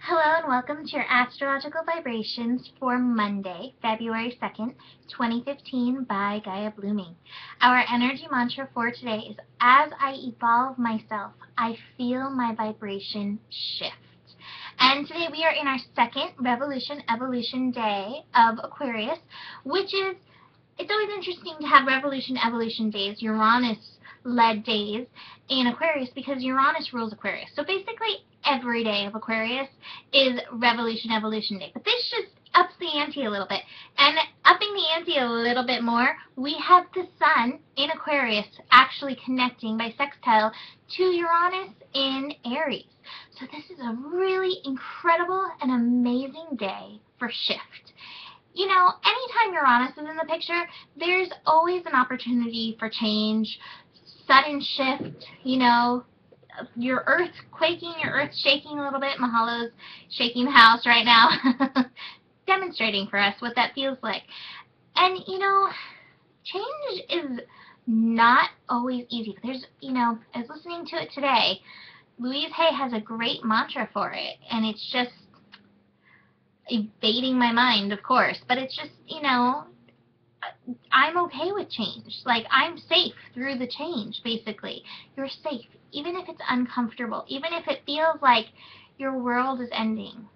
Hello and welcome to your astrological vibrations for Monday, February 2nd, 2015 by Gaia Blooming. Our energy mantra for today is, as I evolve myself, I feel my vibration shift. And today we are in our second evolution day of Aquarius, which is, it's always interesting to have evolution days, Uranus-led days in Aquarius, because Uranus rules Aquarius. So basically every day of Aquarius is evolution day. But this just ups the ante a little bit. And upping the ante a little bit more, we have the Sun in Aquarius actually connecting by sextile to Uranus in Aries. So this is a really incredible and amazing day for shift. You know, anytime Uranus is in the picture, there's always an opportunity for change, sudden shift, you know, your earth quaking, your earth shaking a little bit. Mahalo's shaking the house right now, demonstrating for us what that feels like. And, you know, change is not always easy. There's, you know, I was listening to it today. Louise Hay has a great mantra for it, and it's just evading my mind, of course, but it's just, you know, I'm okay with change. Like, I'm safe through the change, basically. You're safe, even if it's uncomfortable, even if it feels like your world is ending.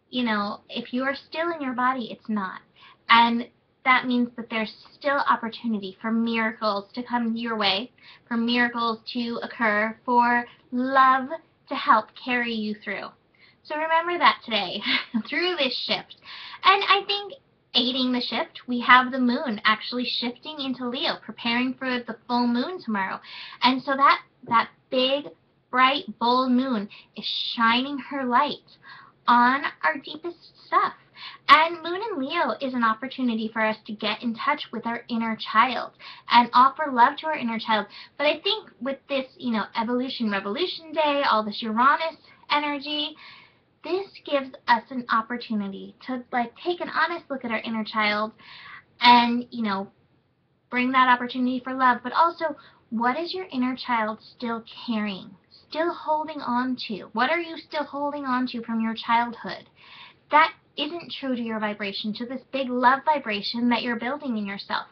You know, if you are still in your body, it's not. And that means that there's still opportunity for miracles to come your way, for miracles to occur, for love to help carry you through. So remember that today, through this shift. And I think aiding the shift, we have the moon actually shifting into Leo, preparing for the full moon tomorrow. And so that big, bright, bold moon is shining her light on our deepest stuff. And Moon in Leo is an opportunity for us to get in touch with our inner child and offer love to our inner child. But I think with this, you know, revolution day, all this Uranus energy, this gives us an opportunity to, like, take an honest look at our inner child and, you know, bring that opportunity for love. But also, what is your inner child still carrying, still holding on to? What are you still holding on to from your childhood that isn't true to your vibration, to this big love vibration that you're building in yourself?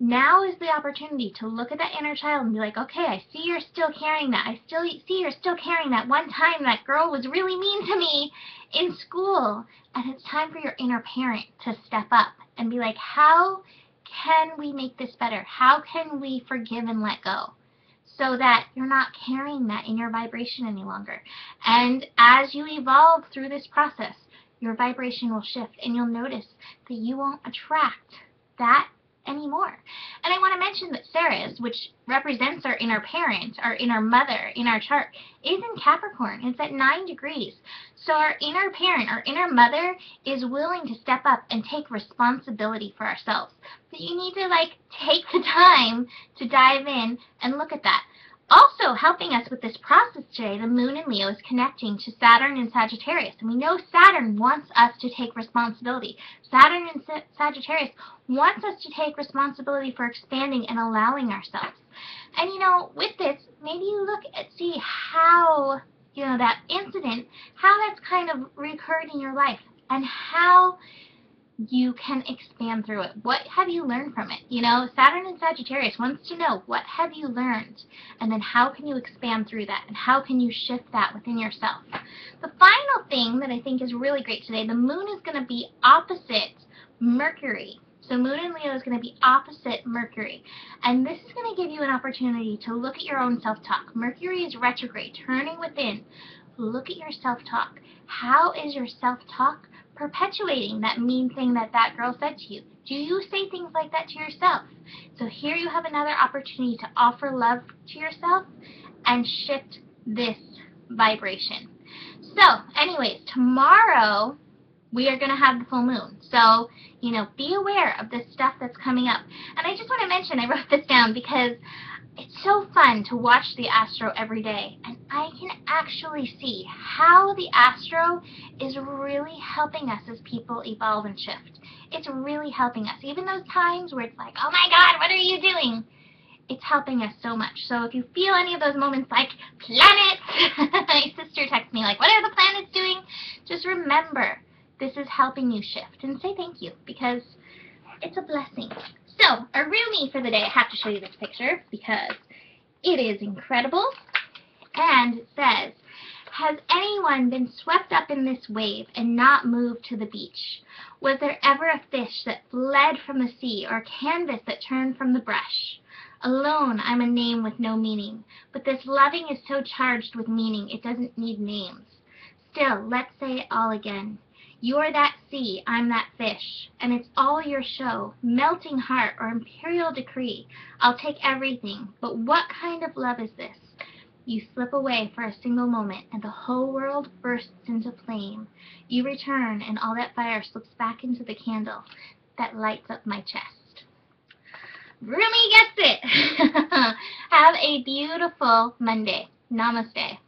Now is the opportunity to look at that inner child and be like, okay, I see you're still carrying that. I still see you're still carrying that. One time that girl was really mean to me in school. And it's time for your inner parent to step up and be like, how can we make this better? How can we forgive and let go so that you're not carrying that in your vibration any longer? And as you evolve through this process, your vibration will shift, and you'll notice that you won't attract that anymore. And I want to mention that Ceres, which represents our inner parent, our inner mother in our chart, is in Capricorn. It's at 9 degrees. So our inner parent, our inner mother, is willing to step up and take responsibility for ourselves. But you need to, like, take the time to dive in and look at that. Also helping us with this process today, the moon in Leo is connecting to Saturn in Sagittarius. And we know Saturn wants us to take responsibility. Saturn in Sagittarius wants us to take responsibility for expanding and allowing ourselves. And, you know, with this, maybe you look at, see how, you know, that incident, how that's kind of recurred in your life and how you can expand through it. What have you learned from it? You know, Saturn in Sagittarius wants to know, what have you learned? And then how can you expand through that? And how can you shift that within yourself? The final thing that I think is really great today, the moon is going to be opposite Mercury. So Moon in Leo is going to be opposite Mercury. And this is going to give you an opportunity to look at your own self-talk. Mercury is retrograde, turning within. Look at your self-talk. How is your self-talk perpetuating that mean thing that that girl said to you? Do you say things like that to yourself? So here you have another opportunity to offer love to yourself and shift this vibration. So anyways, tomorrow we are going to have the full moon. So, you know, be aware of this stuff that's coming up. And I just want to mention, I wrote this down because it's so fun to watch the astro every day, and I can actually see how the astro is really helping us as people evolve and shift. It's really helping us. Even those times where it's like, oh my God, what are you doing? It's helping us so much. So if you feel any of those moments like planets, my sister texts me like, what are the planets doing? just remember this is helping you shift, and say thank you, because it's a blessing. So, a real me for the day. I have to show you this picture because it is incredible. And it says, has anyone been swept up in this wave and not moved to the beach? Was there ever a fish that fled from the sea, or a canvas that turned from the brush? Alone, I'm a name with no meaning, but this loving is so charged with meaning it doesn't need names. Still, let's say it all again. You're that sea, I'm that fish, and it's all your show, melting heart or imperial decree. I'll take everything, but what kind of love is this? You slip away for a single moment, and the whole world bursts into flame. You return, and all that fire slips back into the candle that lights up my chest. Rumi gets it! Have a beautiful Monday. Namaste.